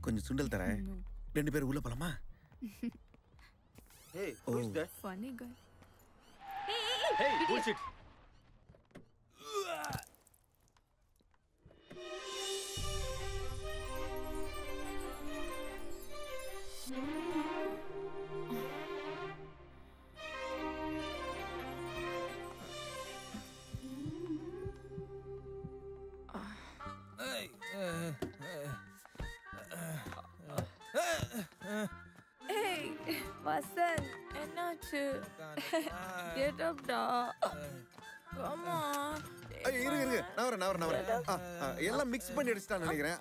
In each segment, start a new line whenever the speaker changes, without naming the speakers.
கொஞ்சம் சுண்டல் தரேன். 2 பேரும் உள்ள போலாமா?
Hey, who is that?
Funny guy.
Hey, bullshit.
Hey, Vasan, என்னாச்சு? Get up, da. Come on.
இருங்க. நான் வரேன். எல்லாம் மிக்ஸ் பண்ணி அடிச்சிட்டான்னு நினைக்கிறேன்.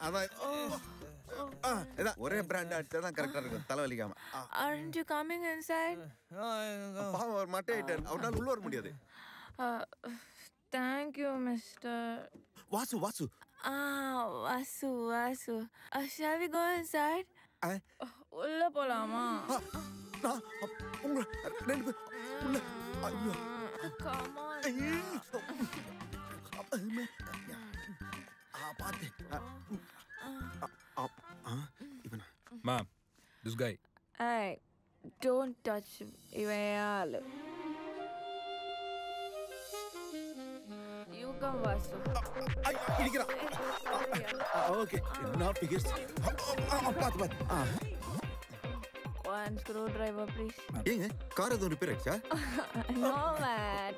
அதான் ஒரே பிராண்ட் அடிச்சாதான் கரெக்டா இருக்கும். தலைவலிக்காம.
Aren't you coming inside?
பாவம் அவர் மட்டை ஆயிட்டார். அவரால் உள்ள வர முடியாது.
Thank you, Mr.
Vasu.
Vasu. Shall we go inside? உள்ள போலாமா?
உள்ள 2 பேர் உள்ள. ஐயோ.
Come on.
பாத்து. இவனா?
Ma'am, this guy.
Hey, don't touch him. இவன் யாரு? You come, Vasu.
இடிக்கிறான். ஓகே. Now figures. பாத்து.
One screwdriver, please.
ஏங்க கார் எதுவும் ரிப்பேர் ஆயிடுச்சா?
No, man.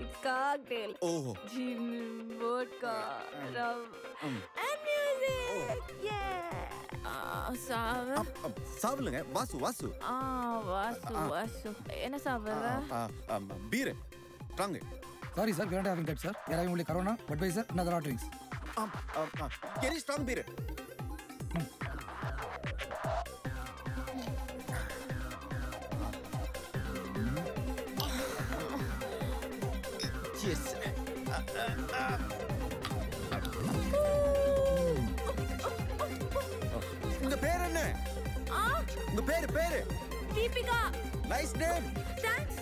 It's cocktail.
Oh.
Gin, vodka, rum, and music. Yeah. Savu.
சாவலுங்க. வாசு.
Vasu. என்ன சாப்பிடுற?
Beer. Strong.
Sorry, sir. We are not having that, sir. We are having only Corona, Budweiser, and other hot drinks.
Very strong beer. Yes. உங்க பேர் என்ன? உங்க பேரு?
Deepika.
Nice name.
Thanks.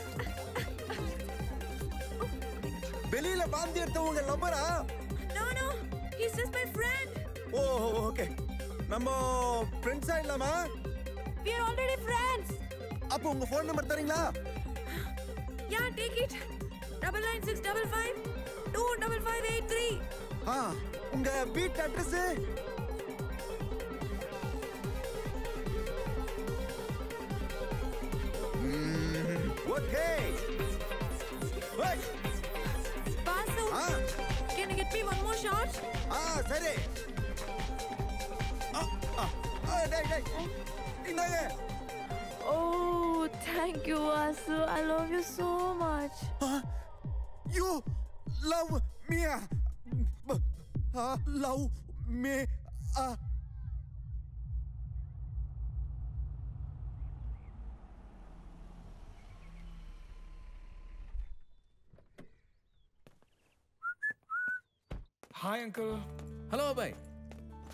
வெளியில பாந்தி எடுத்தவங்க லவ்வரா?
No. He's just my friend.
Okay. நம்ம ஃப்ரெண்ட்ஸா இல்லாமா?
We are already friends.
அப்போ உங்க ஃபோன் நம்பர் தரீங்களா?
Yeah, take it. 99655 25583.
உங்க வீட்டு address? Okay.
Vasu. Can you get me one more shot?
சரி. டேய். இந்தாங்க.
Oh, thank you, Vasu. I love you so much.
You love me. Love me.
Hi, uncle.
Hello, bhai.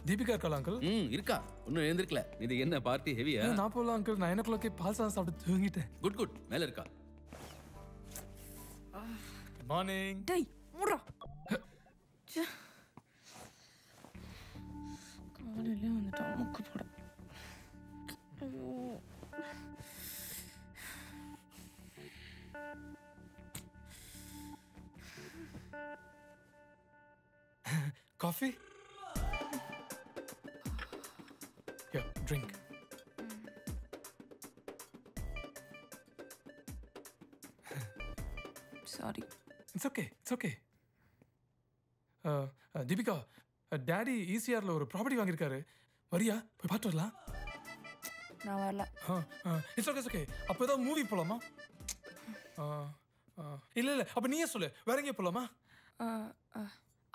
Deepika இருக்கா uncle?
இருக்கா. இன்னும் எழுந்திருக்கல. இது என்ன பார்ட்டி ஹெவியா?
நான் போலாம் uncle. 9 o'clock பால் சாதம் சாப்பிட்டு தூங்கிட்டேன்.
குட். மேல இருக்கா.
Good morning.
டேய், மூடுடா. காலையில வந்துட்டா முக்கு போட. ஐயோ.
Coffee? Here, drink.
Sorry.
It's okay. Deepika, daddy ECRல ஒரு ப்ராப்பர்ட்டி வாங்கியிருக்காரு. வரியா? போய் பார்த்து வரலாம்.
நான் வரல.
It's okay. அப்போ ஏதாவது மூவி போலாமா? இல்ல. அப்ப நீயே சொல்லு. வேற எங்கே போலாமா?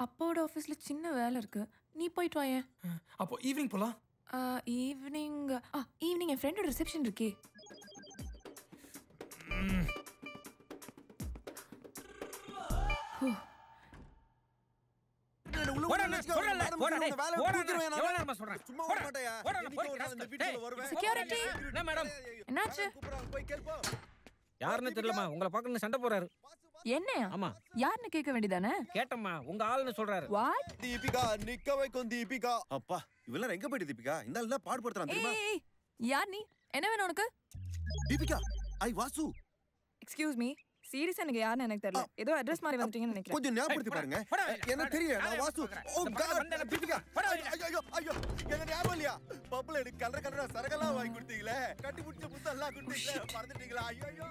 அப்பாவோட ஆஃபீஸ்ல சின்ன வேலை இருக்கு. நீ போயிட்டு வாயேன்.
அப்போ ஈவினிங் போலாம்.
ஈவினிங் என் ஃப்ரெண்டோட ரிசப்ஷன் இருக்கே.
யாருன்னு தெரியலமா, உங்களை பார்க்கணும் சண்டை போறாரு.
என்னையா?
ஆமா
யாருன்னு கேட்க வேண்டியதானே?
கேட்டம்மா உங்க ஆளுன்னு சொல்றாரு.
வாட்?
தீபிகா நிக்க வைக்கும் தீபிகா. அப்பா இவெல்லாம் எங்க போயிட்டு தீபிகா? இந்த ஆள் தான் பாடுபடுத்துறான் தெரியுமா?
ஏய் யார் நீ? என்ன வேணும் உனக்கு?
தீபிகா ஐ வாசு.
எக்ஸ்கியூஸ் மீ, சீரியஸா எனக்கு யாருன்னு எனக்கு தெரியல. ஏதோ அட்ரஸ் மாதிரி வந்துட்டீங்கன்னு நினைக்கிறேன்.
கொஞ்சம் ஞாபகப்படுத்தி பாருங்க. என்ன தெரியும் நான் வாசு. ஓ காட் தீபிகா. ஐயோ ஐயோ என்ன ஞாபகம் இல்லையா? பப்ல எனக்கு கலர் கலரா சரகெல்லாம் வாங்கி கொடுத்தீங்களே. கட்டி பிடிச்ச புத்தெல்லாம் கொடுத்தீங்களே. மறந்துட்டீங்களா? ஐயோ.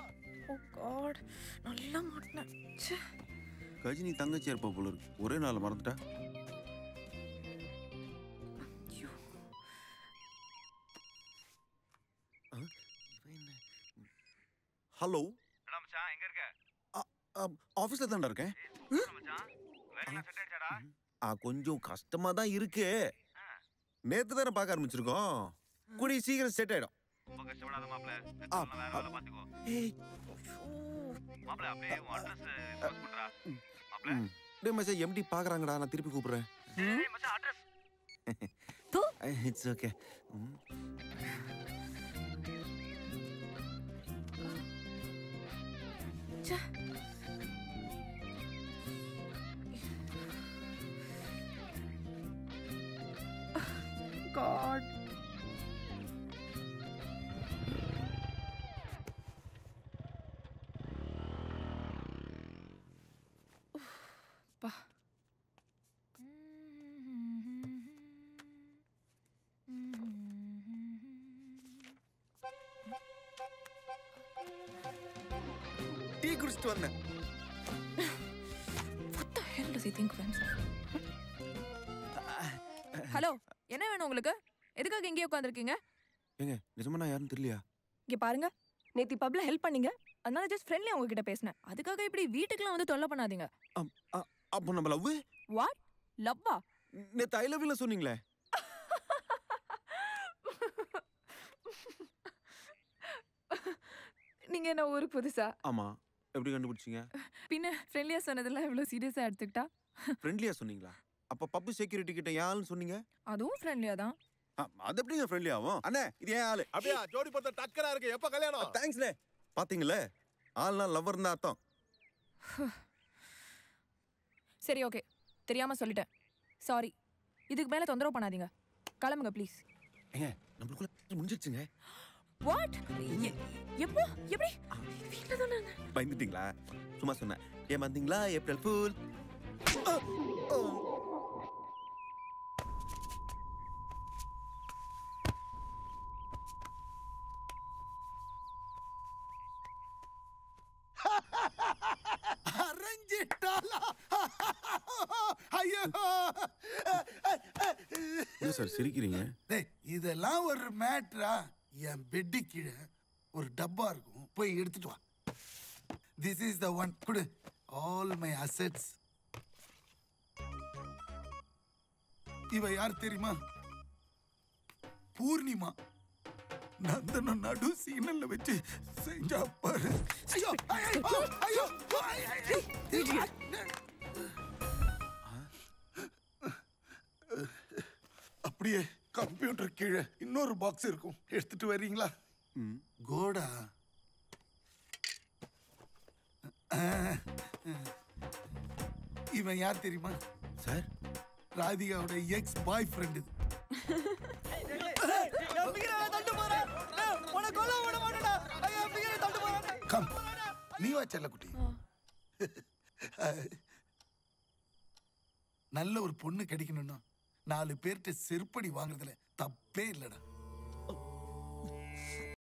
ஓ காட், நல்லா மாட்டேன். ச்சே.
கஜினி தங்கச்சி இருப்பா போல இருக்கு. ஒரே நாள் மறந்துட்டா. ஹலோ
மச்சான் எங்க இருக்க?
ஆபீஸ்ல தான்டா இருக்கேன்.
மச்சான் லைஃப்லாம் செட் ஆயிடுச்சாடா?
கொஞ்சம் கஷ்டமா தான் இருக்கு. நேத்து தானே பார்க்க ஆரம்பிச்சிருக்கோம். கூடி சீக்கிரம் செட் ஆயிடும்.
ரொம்ப கஷ்டப்படாத மாப்ள. வேற வேலை பாத்துக்கோ.
ஏய்
மாப்ள அப்படியே உன் அட்ரஸ் பாஸ் பண்றா. மாப்ள
டேய் மச்சான் எம்டி பாக்குறாங்கடா. நான் திருப்பி கூப்பிடுறேன்.
ஏய் மச்சான் அட்ரஸ்.
It's okay.
God. பா.
டீ குடிச்சிட்டு வந்தேன்.
What the hell does he think, friends? Hello, என்ன வேணும் உங்களுக்கு? எதுக்காக இங்கே உட்கார்ந்திருக்கீங்க?
ஏங்க நிஜமா நான் யாருன்னு தெரியலையா?
இங்க பாருங்க, நேத்தி பப்ல ஹெல்ப் பண்ணீங்க. அதனால ஜஸ்ட் ஃப்ரெண்ட்லியா உங்ககிட்ட பேசினேன். அதுக்காக இப்படி வீட்டுக்குலாம் வந்து தொல்லை பண்ணாதீங்க.
அப்போ நம்ம லவ்?
வாட்? லவ்வா?
நேத்து ஐ லவ் யூல சொன்னீங்களே.
நீங்க என்ன ஊருக்கு புதுசா?
ஆமா. எப்படி கண்டுபிடிச்சீங்க?
பின்ன ஃப்ரெண்ட்லியா சொன்னதெல்லாம் இவ்வளவு சீரியஸா எடுத்துக்கிட்டா?
ஃப்ரெண்ட்லியா சொன்னீங்களா? அப்ப பப்பு செக்யூரிட்டி கிட்ட யாருன்னு சொன்னீங்க?
அதுவும் ஃப்ரெண்ட்லியா தான்.
அது எப்படிங்க ஃப்ரெண்ட்லி ஆகும்? அண்ணே இது ஏன் ஆளு?
அப்படியே ஜோடி பார்த்தா டக்கரா இருக்கு. எப்ப கல்யாணம்?
தேங்க்ஸ்ண்ணே. பாத்தீங்களே ஆள்னா லவ்வர் தான் அர்த்தம்.
சரி ஓகே, தெரியாம சொல்லிட்டேன். சாரி. இதுக்கு மேல தொந்தரவு பண்ணாதீங்க. கிளம்புங்க ப்ளீஸ்.
ஏங்க நம்மளுக்குள்ள முடிஞ்சிருச்சுங்க.
வாட்? எப்போ? எப்படி? வீட்ல தானே இருந்தேன்.
பயந்துட்டீங்களா? சும்மா சொன்னேன். ஏமாந்தீங்களா? April fool. என்ன சார் சிரிக்கிறீங்க?
இதெல்லாம் ஒரு மேட்ரா? என் பெட்டு கீழே ஒரு டப்பா இருக்கும், போய் எடுத்துட்டு வா. This is the one. குடு ஆல் மை அசெட்ஸ். இவ யார் தெரியுமா? பூர்ணிமா. நந்தனம் நடு சிக்னல்ல வச்சு செஞ்சா பாரு. ஐயோ ஐயோ ஐயோ. அப்படியே கம்ப்யூட்டர் கீழே இன்னொரு பாக்ஸ் இருக்கும், எடுத்துட்டு வரீங்களா? கோடா. இவன் யார் தெரியுமா
சார்?
ராதிகாவோட எக்ஸ் பாய் ஃப்ரெண்ட். கம், நீ வா செல்லக்குட்டி. நல்ல ஒரு பொண்ணு கிடைக்கணும்னா 4 பேர்கிட்ட செருப்படி வாங்குறதுல தப்பே இல்லடா.